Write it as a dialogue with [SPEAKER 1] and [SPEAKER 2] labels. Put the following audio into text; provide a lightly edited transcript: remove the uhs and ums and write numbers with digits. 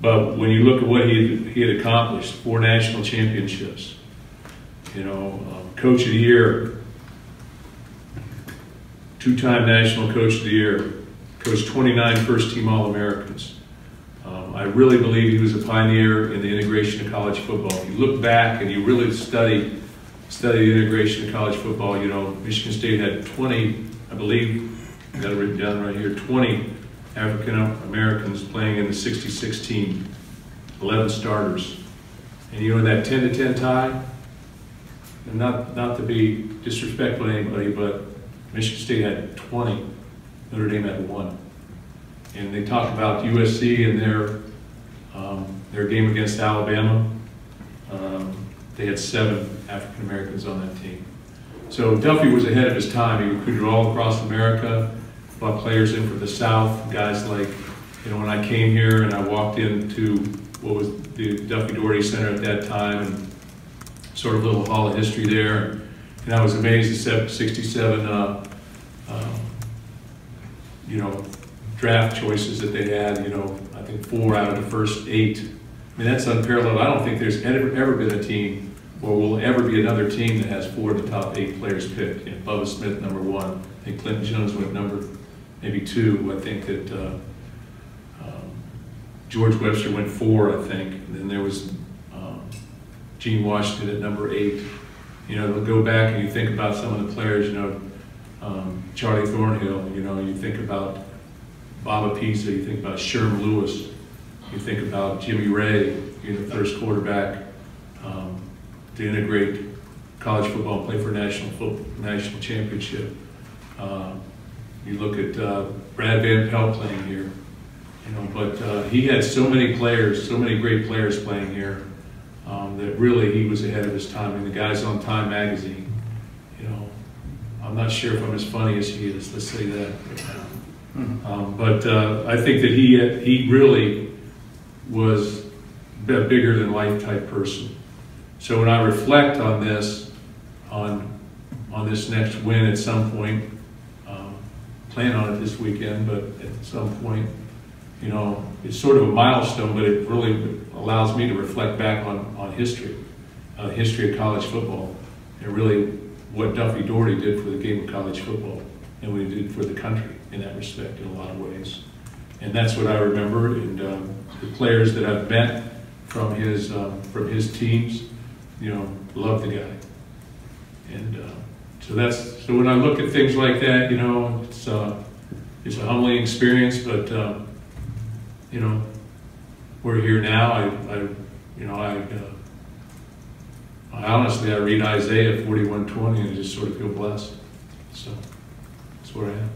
[SPEAKER 1] But when you look at what he had accomplished, 4 national championships, you know, Coach of the Year, 2-time National Coach of the Year, coached 29 first-team All-Americans. I really believe he was a pioneer in the integration of college football. If you look back and you really study the integration of college football, you know, Michigan State had 20, I believe, I got it written down right here, 20 African Americans playing in the 66 team, 11 starters. And you know that 10-10 tie, and not to be disrespectful to anybody, but Michigan State had 20, Notre Dame had 1. And they talk about USC and their game against Alabama. They had 7 African Americans on that team. So Duffy was ahead of his time. He recruited all across America, brought players in from the South, guys like, you know, when I came here and I walked into what was the Duffy Daugherty Center at that time, and sort of a little hall of history there. And I was amazed at 67, you know, draft choices that they had, you know, I think 4 out of the first 8. I mean, that's unparalleled. I don't think there's ever been a team, or will ever be another team that has 4 of the top 8 players picked. You know, Bubba Smith, number 1. I think Clinton Jones went number maybe 2. I think that George Webster went 4, I think. And then there was Gene Washington at number 8. You know, they'll go back and you think about some of the players, you know, Charlie Thornhill, you know, you think about Baba Pisa, you think about Sherm Lewis, you think about Jimmy Ray, you know, the first quarterback to integrate college football and play for a national championship. You look at Brad Van Pelt playing here, you know, but he had so many players, so many great players playing here that really he was ahead of his time. I mean, the guys on Time magazine, you know, I'm not sure if I'm as funny as he is, let's say that. But I think that he really was a bigger than life type person. So when I reflect on this, on this next win at some point, plan on it this weekend, but at some point, you know, it's sort of a milestone, but it really allows me to reflect back on history of college football, and really what Duffy Daugherty did for the game of college football, and what he did for the country in that respect in a lot of ways. And that's what I remember, and the players that I've met from his teams, you know, love the guy. And so when I look at things like that, you know, it's a humbling experience, but you know, we're here now. I honestly read Isaiah 41:20 and I just sort of feel blessed. So that's where I am.